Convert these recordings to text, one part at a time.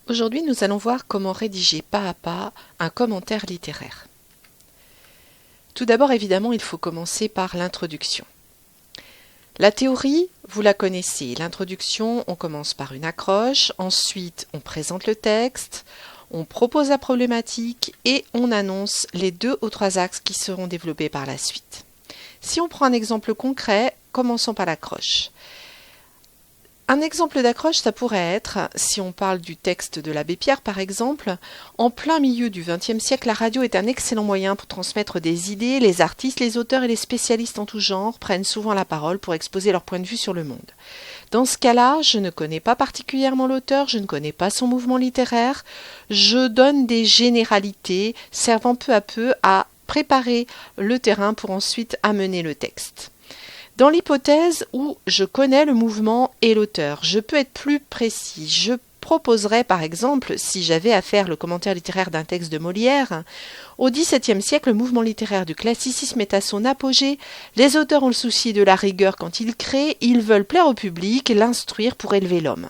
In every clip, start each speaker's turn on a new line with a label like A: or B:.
A: Aujourd'hui, nous allons voir comment rédiger pas à pas un commentaire littéraire. Tout d'abord, évidemment, il faut commencer par l'introduction. La théorie, vous la connaissez. L'introduction, on commence par une accroche, ensuite on présente le texte, on propose la problématique et on annonce les 2 ou 3 axes qui seront développés par la suite. Si on prend un exemple concret, commençons par l'accroche. Un exemple d'accroche, ça pourrait être, si on parle du texte de l'abbé Pierre par exemple, en plein milieu du XXe siècle, la radio est un excellent moyen pour transmettre des idées. Les artistes, les auteurs et les spécialistes en tout genre prennent souvent la parole pour exposer leur point de vue sur le monde. Dans ce cas-là, je ne connais pas particulièrement l'auteur, je ne connais pas son mouvement littéraire, je donne des généralités servant peu à peu à préparer le terrain pour ensuite amener le texte. Dans l'hypothèse où je connais le mouvement et l'auteur, je peux être plus précis. Je proposerais par exemple, si j'avais à faire le commentaire littéraire d'un texte de Molière, au XVIIe siècle, le mouvement littéraire du classicisme est à son apogée. Les auteurs ont le souci de la rigueur quand ils créent, ils veulent plaire au public, l'instruire pour élever l'homme.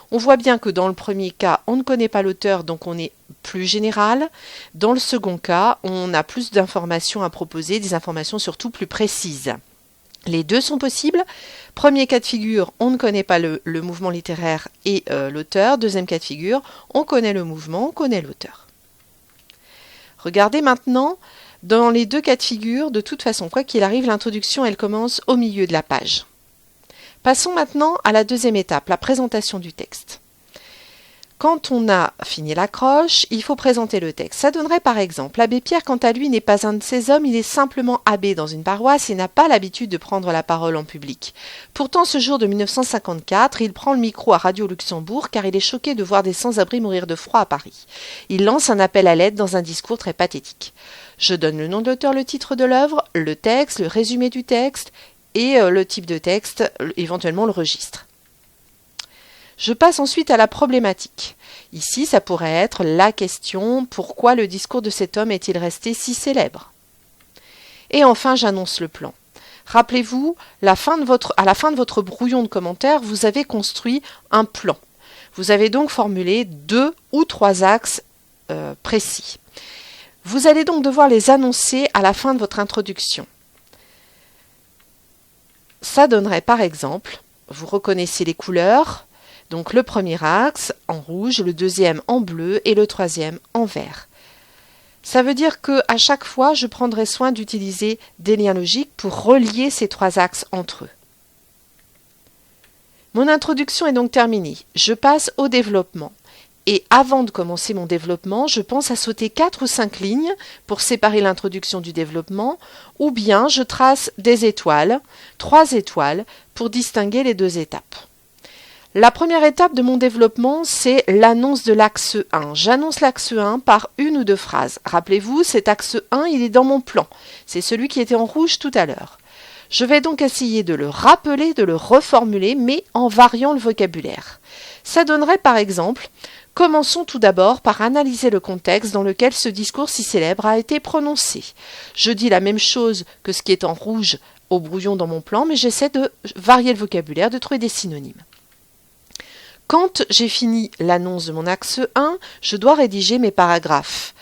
A: On voit bien que dans le premier cas, on ne connaît pas l'auteur, donc on est plus général. Dans le second cas, on a plus d'informations à proposer, des informations surtout plus précises. Les 2 sont possibles. Premier cas de figure, on ne connaît pas le mouvement littéraire et l'auteur. Deuxième cas de figure, on connaît le mouvement, on connaît l'auteur. Regardez maintenant, dans les 2 cas de figure, de toute façon, quoi qu'il arrive, l'introduction, elle commence au milieu de la page. Passons maintenant à la deuxième étape, la présentation du texte. Quand on a fini l'accroche, il faut présenter le texte. Ça donnerait par exemple, l'abbé Pierre, quant à lui, n'est pas un de ces hommes, il est simplement abbé dans une paroisse et n'a pas l'habitude de prendre la parole en public. Pourtant, ce jour de 1954, il prend le micro à Radio Luxembourg car il est choqué de voir des sans-abri mourir de froid à Paris. Il lance un appel à l'aide dans un discours très pathétique. Je donne le nom de l'auteur, le titre de l'œuvre, le texte, le résumé du texte et le type de texte, éventuellement le registre. Je passe ensuite à la problématique. Ici, ça pourrait être la question « Pourquoi le discours de cet homme est-il resté si célèbre ?» Et enfin, j'annonce le plan. Rappelez-vous, à la fin de votre brouillon de commentaires, vous avez construit un plan. Vous avez donc formulé 2 ou 3 axes précis. Vous allez donc devoir les annoncer à la fin de votre introduction. Ça donnerait par exemple, vous reconnaissez les couleurs. Donc le premier axe en rouge, le deuxième en bleu et le troisième en vert. Ça veut dire que à chaque fois, je prendrai soin d'utiliser des liens logiques pour relier ces 3 axes entre eux. Mon introduction est donc terminée. Je passe au développement. Et avant de commencer mon développement, je pense à sauter 4 ou 5 lignes pour séparer l'introduction du développement, ou bien je trace des étoiles, 3 étoiles, pour distinguer les 2 étapes. La première étape de mon développement, c'est l'annonce de l'axe 1. J'annonce l'axe 1 par 1 ou 2 phrases. Rappelez-vous, cet axe 1, il est dans mon plan. C'est celui qui était en rouge tout à l'heure. Je vais donc essayer de le rappeler, de le reformuler, mais en variant le vocabulaire. Ça donnerait par exemple, commençons tout d'abord par analyser le contexte dans lequel ce discours si célèbre a été prononcé. Je dis la même chose que ce qui est en rouge au brouillon dans mon plan, mais j'essaie de varier le vocabulaire, de trouver des synonymes. Quand j'ai fini l'annonce de mon axe 1, je dois rédiger mes paragraphes.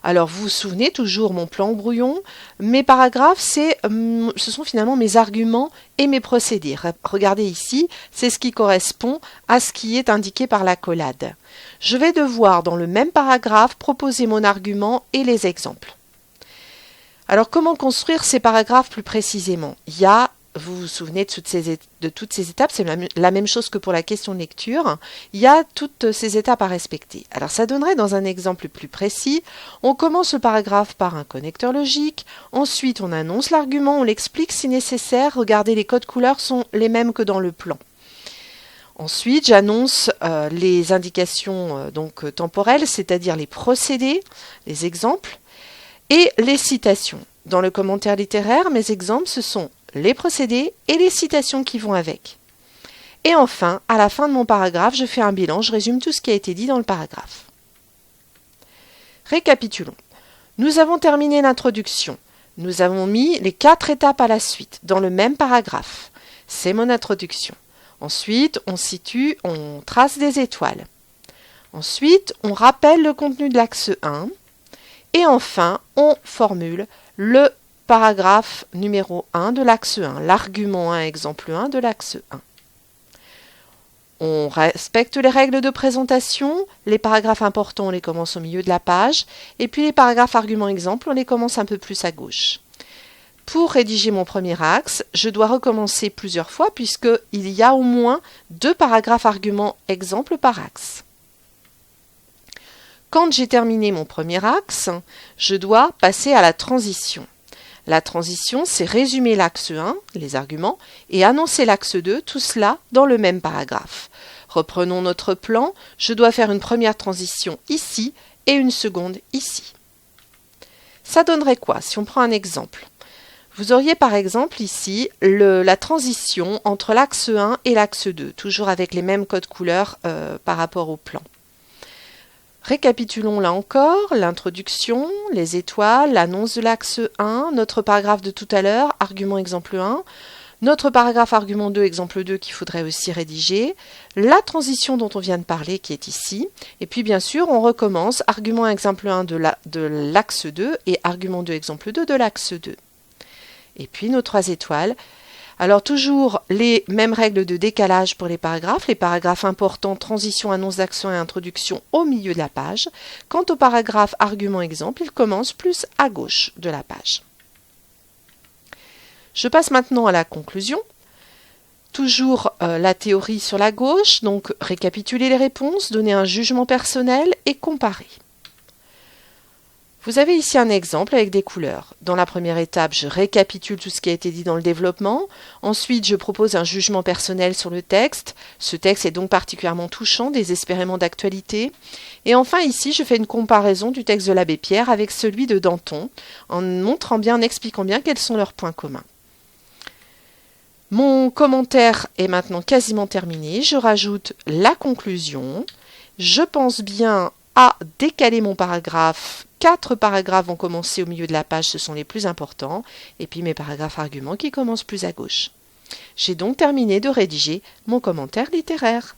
A: Alors vous vous souvenez toujours mon plan au brouillon. Mes paragraphes, ce sont finalement mes arguments et mes procédés. Regardez ici, c'est ce qui correspond à ce qui est indiqué par l'accolade. Je vais devoir dans le même paragraphe proposer mon argument et les exemples. Alors comment construire ces paragraphes plus précisément ? Vous vous souvenez de toutes ces étapes, c'est la même chose que pour la question de lecture. Il y a toutes ces étapes à respecter. Alors ça donnerait dans un exemple plus précis, on commence le paragraphe par un connecteur logique, ensuite on annonce l'argument, on l'explique si nécessaire, regardez les codes couleurs sont les mêmes que dans le plan. Ensuite j'annonce les indications temporelles, c'est-à-dire les procédés, les exemples, et les citations. Dans le commentaire littéraire, mes exemples ce sont les procédés et les citations qui vont avec. Et enfin, à la fin de mon paragraphe, je fais un bilan, je résume tout ce qui a été dit dans le paragraphe. Récapitulons. Nous avons terminé l'introduction. Nous avons mis les 4 étapes à la suite, dans le même paragraphe. C'est mon introduction. Ensuite, on trace des étoiles. Ensuite, on rappelle le contenu de l'axe 1. Et enfin, on formule le paragraphe numéro 1 de l'axe 1, l'argument 1, exemple 1 de l'axe 1. On respecte les règles de présentation. Les paragraphes importants, on les commence au milieu de la page. Et puis les paragraphes arguments exemple, on les commence un peu plus à gauche. Pour rédiger mon premier axe, je dois recommencer plusieurs fois puisqu'il y a au moins 2 paragraphes arguments exemple par axe. Quand j'ai terminé mon premier axe, je dois passer à la transition. La transition, c'est résumer l'axe 1, les arguments, et annoncer l'axe 2, tout cela dans le même paragraphe. Reprenons notre plan, je dois faire une première transition ici et une seconde ici. Ça donnerait quoi si on prend un exemple? Vous auriez par exemple ici la transition entre l'axe 1 et l'axe 2, toujours avec les mêmes codes couleurs par rapport au plan. Récapitulons là encore, l'introduction, les étoiles, l'annonce de l'axe 1, notre paragraphe de tout à l'heure, argument exemple 1, notre paragraphe argument 2, exemple 2 qu'il faudrait aussi rédiger, la transition dont on vient de parler qui est ici, et puis bien sûr on recommence argument exemple 1 de l'axe 2 et argument 2, exemple 2 de l'axe 2. Et puis nos 3 étoiles. Alors toujours les mêmes règles de décalage pour les paragraphes importants, transition, annonce d'action et introduction au milieu de la page. Quant au paragraphe argument exemple, il commence plus à gauche de la page. Je passe maintenant à la conclusion. Toujours la théorie sur la gauche, donc récapituler les réponses, donner un jugement personnel et comparer. Vous avez ici un exemple avec des couleurs. Dans la première étape, je récapitule tout ce qui a été dit dans le développement. Ensuite, je propose un jugement personnel sur le texte. Ce texte est donc particulièrement touchant, désespérément d'actualité. Et enfin, ici, je fais une comparaison du texte de l'abbé Pierre avec celui de Danton, en expliquant bien quels sont leurs points communs. Mon commentaire est maintenant quasiment terminé. Je rajoute la conclusion. Je pense bien à décaler mon paragraphe. 4 paragraphes vont commencer au milieu de la page, ce sont les plus importants, et puis mes paragraphes arguments qui commencent plus à gauche. J'ai donc terminé de rédiger mon commentaire littéraire.